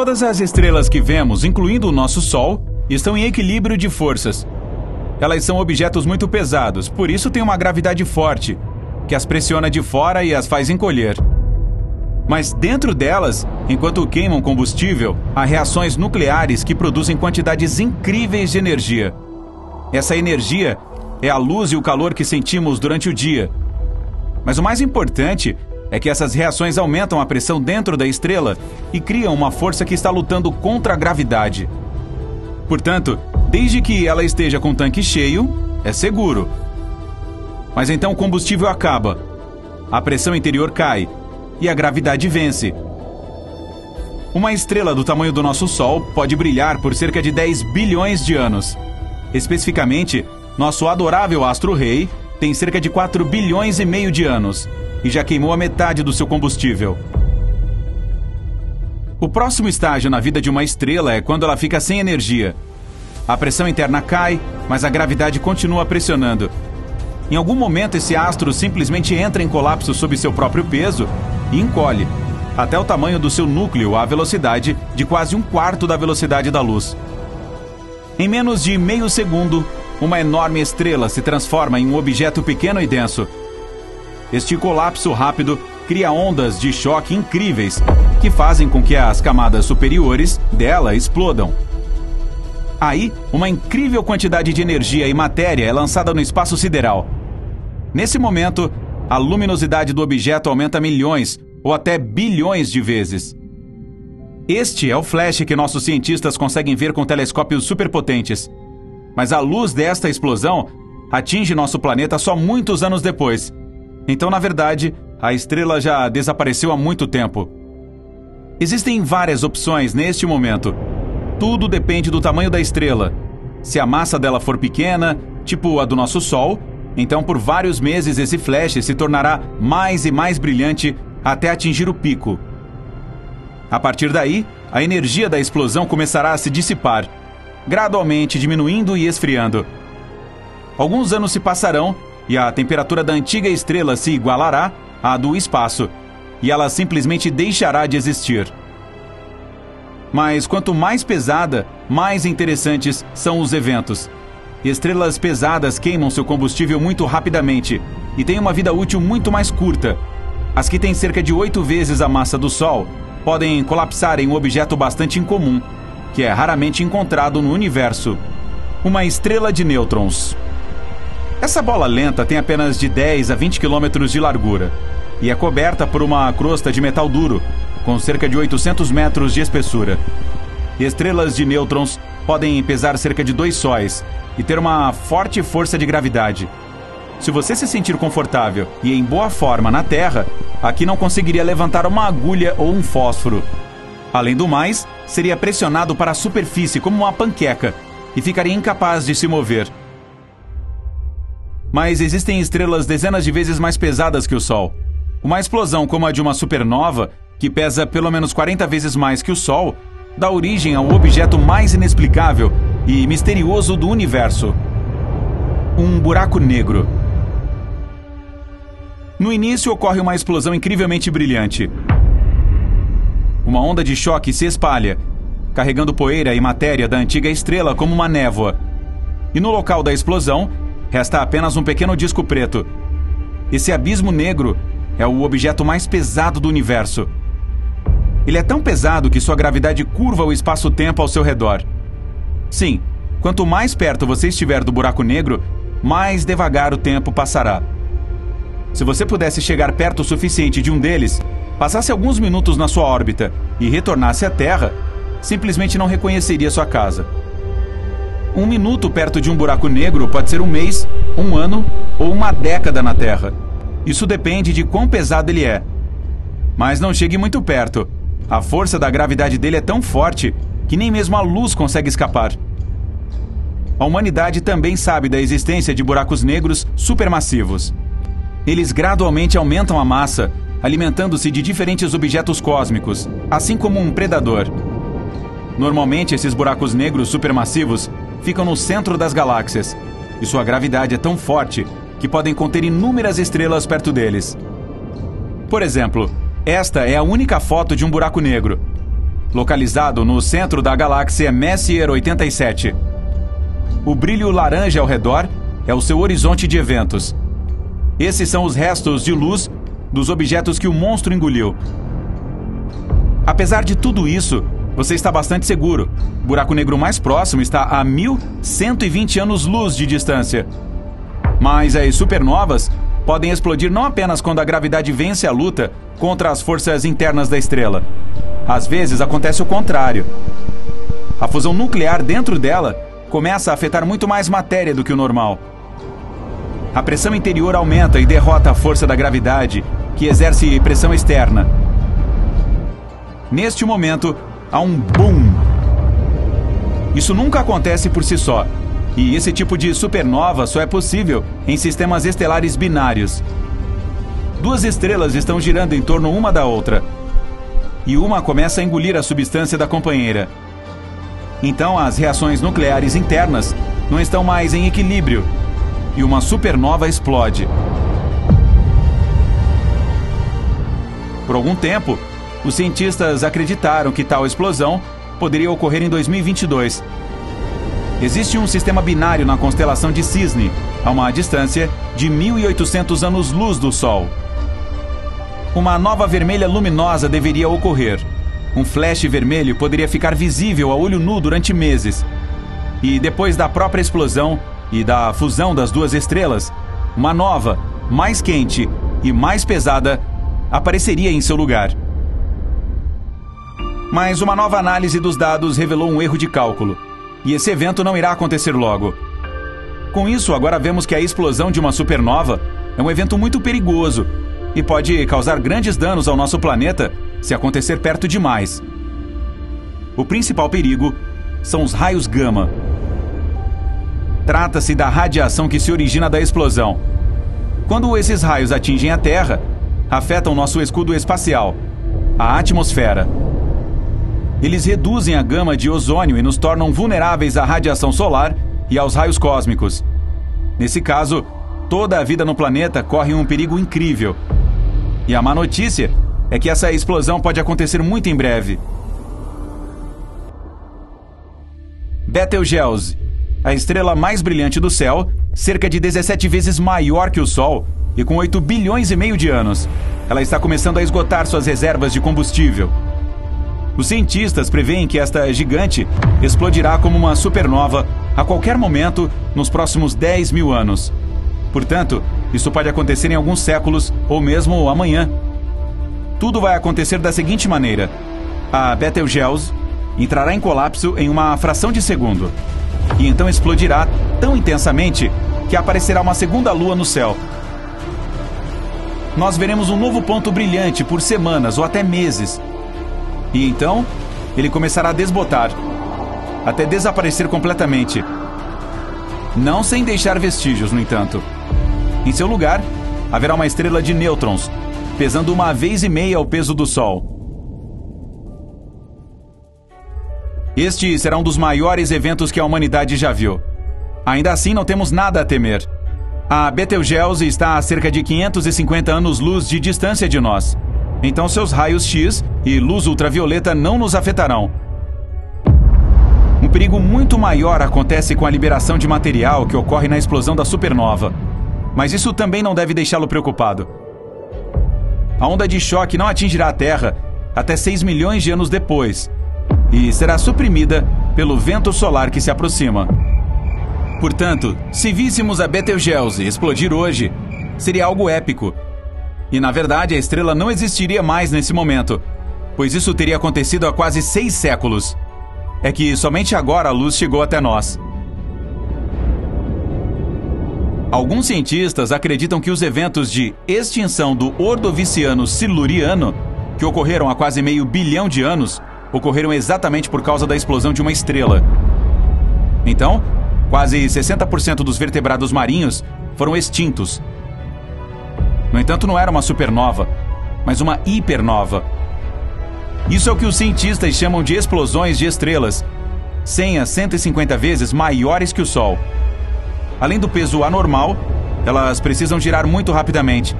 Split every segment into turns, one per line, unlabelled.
Todas as estrelas que vemos, incluindo o nosso Sol, estão em equilíbrio de forças. Elas são objetos muito pesados, por isso têm uma gravidade forte, que as pressiona de fora e as faz encolher. Mas dentro delas, enquanto queimam combustível, há reações nucleares que produzem quantidades incríveis de energia. Essa energia é a luz e o calor que sentimos durante o dia. Mas o mais importante é que essas reações aumentam a pressão dentro da estrela e criam uma força que está lutando contra a gravidade. Portanto, desde que ela esteja com o tanque cheio, é seguro. Mas então o combustível acaba, a pressão interior cai e a gravidade vence. Uma estrela do tamanho do nosso Sol pode brilhar por cerca de 10 bilhões de anos. Especificamente, nosso adorável astro-rei tem cerca de 4 bilhões e meio de anos e já queimou a metade do seu combustível. O próximo estágio na vida de uma estrela é quando ela fica sem energia. A pressão interna cai, mas a gravidade continua pressionando. Em algum momento, esse astro simplesmente entra em colapso sob seu próprio peso e encolhe, até o tamanho do seu núcleo à velocidade de quase 1/4 da velocidade da luz. Em menos de meio segundo, uma enorme estrela se transforma em um objeto pequeno e denso. Este colapso rápido cria ondas de choque incríveis que fazem com que as camadas superiores dela explodam. Aí, uma incrível quantidade de energia e matéria é lançada no espaço sideral. Nesse momento, a luminosidade do objeto aumenta milhões ou até bilhões de vezes. Este é o flash que nossos cientistas conseguem ver com telescópios superpotentes. Mas a luz desta explosão atinge nosso planeta só muitos anos depois. Então, na verdade, a estrela já desapareceu há muito tempo. Existem várias opções neste momento. Tudo depende do tamanho da estrela. Se a massa dela for pequena, tipo a do nosso Sol, então por vários meses esse flash se tornará mais e mais brilhante até atingir o pico. A partir daí, a energia da explosão começará a se dissipar, gradualmente diminuindo e esfriando. Alguns anos se passarão e a temperatura da antiga estrela se igualará à do espaço, e ela simplesmente deixará de existir. Mas quanto mais pesada, mais interessantes são os eventos. Estrelas pesadas queimam seu combustível muito rapidamente e têm uma vida útil muito mais curta. As que têm cerca de 8 vezes a massa do Sol podem colapsar em um objeto bastante incomum, que é raramente encontrado no universo: uma estrela de nêutrons. Essa bola lenta tem apenas de 10 a 20 quilômetros de largura e é coberta por uma crosta de metal duro, com cerca de 800 metros de espessura. Estrelas de nêutrons podem pesar cerca de 2 sóis e ter uma forte força de gravidade. Se você se sentir confortável e em boa forma na Terra, aqui não conseguiria levantar uma agulha ou um fósforo. Além do mais, seria pressionado para a superfície como uma panqueca e ficaria incapaz de se mover. Mas existem estrelas dezenas de vezes mais pesadas que o Sol. Uma explosão como a de uma supernova, que pesa pelo menos 40 vezes mais que o Sol, dá origem ao objeto mais inexplicável e misterioso do universo: um buraco negro. No início ocorre uma explosão incrivelmente brilhante. Uma onda de choque se espalha, carregando poeira e matéria da antiga estrela como uma névoa. E no local da explosão, resta apenas um pequeno disco preto. Esse abismo negro é o objeto mais pesado do universo. Ele é tão pesado que sua gravidade curva o espaço-tempo ao seu redor. Sim, quanto mais perto você estiver do buraco negro, mais devagar o tempo passará. Se você pudesse chegar perto o suficiente de um deles, passasse alguns minutos na sua órbita e retornasse à Terra, simplesmente não reconheceria sua casa. 1 minuto perto de um buraco negro pode ser um mês, um ano ou uma década na Terra. Isso depende de quão pesado ele é. Mas não chegue muito perto. A força da gravidade dele é tão forte que nem mesmo a luz consegue escapar. A humanidade também sabe da existência de buracos negros supermassivos. Eles gradualmente aumentam a massa, alimentando-se de diferentes objetos cósmicos, assim como um predador. Normalmente, esses buracos negros supermassivos ficam no centro das galáxias, e sua gravidade é tão forte que podem conter inúmeras estrelas perto deles. Por exemplo, esta é a única foto de um buraco negro. localizado no centro da galáxia Messier 87. O brilho laranja ao redor é o seu horizonte de eventos. Esses são os restos de luz dos objetos que o monstro engoliu. Apesar de tudo isso, você está bastante seguro. O buraco negro mais próximo está a 1.120 anos-luz de distância. Mas as supernovas podem explodir não apenas quando a gravidade vence a luta contra as forças internas da estrela. Às vezes acontece o contrário. A fusão nuclear dentro dela começa a afetar muito mais matéria do que o normal. A pressão interior aumenta e derrota a força da gravidade, que exerce pressão externa. Neste momento, há um boom. Isso nunca acontece por si só, e esse tipo de supernova só é possível em sistemas estelares binários. Duas estrelas estão girando em torno uma da outra, e uma começa a engolir a substância da companheira. Então as reações nucleares internas não estão mais em equilíbrio, e uma supernova explode. Por algum tempo, os cientistas acreditaram que tal explosão poderia ocorrer em 2022. Existe um sistema binário na constelação de Cisne, a uma distância de 1.800 anos-luz do Sol. Uma nova vermelha luminosa deveria ocorrer. Um flash vermelho poderia ficar visível a olho nu durante meses. E depois da própria explosão e da fusão das duas estrelas, uma nova, mais quente e mais pesada apareceria em seu lugar. Mas uma nova análise dos dados revelou um erro de cálculo, e esse evento não irá acontecer logo. Com isso, agora vemos que a explosão de uma supernova é um evento muito perigoso e pode causar grandes danos ao nosso planeta se acontecer perto demais. O principal perigo são os raios gama. Trata-se da radiação que se origina da explosão. Quando esses raios atingem a Terra, afetam nosso escudo espacial, a atmosfera. Eles reduzem a gama de ozônio e nos tornam vulneráveis à radiação solar e aos raios cósmicos. Nesse caso, toda a vida no planeta corre um perigo incrível. E a má notícia é que essa explosão pode acontecer muito em breve. Betelgeuse, a estrela mais brilhante do céu, cerca de 17 vezes maior que o Sol e com 8 bilhões e meio de anos. Ela está começando a esgotar suas reservas de combustível. Os cientistas preveem que esta gigante explodirá como uma supernova a qualquer momento nos próximos 10 mil anos. Portanto, isso pode acontecer em alguns séculos ou mesmo amanhã. Tudo vai acontecer da seguinte maneira: a Betelgeuse entrará em colapso em uma fração de segundo, e então explodirá tão intensamente que aparecerá uma segunda lua no céu. Nós veremos um novo ponto brilhante por semanas ou até meses. E então, ele começará a desbotar, até desaparecer completamente. Não sem deixar vestígios, no entanto. Em seu lugar, haverá uma estrela de nêutrons, pesando 1,5 vezes o peso do Sol. Este será um dos maiores eventos que a humanidade já viu. Ainda assim, não temos nada a temer. A Betelgeuse está a cerca de 550 anos-luz de distância de nós. Então seus raios X e luz ultravioleta não nos afetarão. Um perigo muito maior acontece com a liberação de material que ocorre na explosão da supernova. Mas isso também não deve deixá-lo preocupado. A onda de choque não atingirá a Terra até 6 milhões de anos depois e será suprimida pelo vento solar que se aproxima. Portanto, se víssemos a Betelgeuse explodir hoje, seria algo épico. E, na verdade, a estrela não existiria mais nesse momento, pois isso teria acontecido há quase 6 séculos. É que somente agora a luz chegou até nós. Alguns cientistas acreditam que os eventos de extinção do Ordoviciano Siluriano, que ocorreram há quase meio bilhão de anos, ocorreram exatamente por causa da explosão de uma estrela. Então, quase 60% dos vertebrados marinhos foram extintos. No entanto, não era uma supernova, mas uma hipernova. Isso é o que os cientistas chamam de explosões de estrelas, 100 a 150 vezes maiores que o Sol. Além do peso anormal, elas precisam girar muito rapidamente.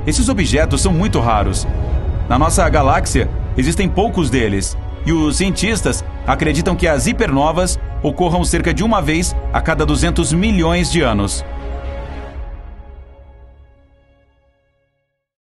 Esses objetos são muito raros. Na nossa galáxia, existem poucos deles, E os cientistas acreditam que as hipernovas ocorram cerca de uma vez a cada 200 milhões de anos.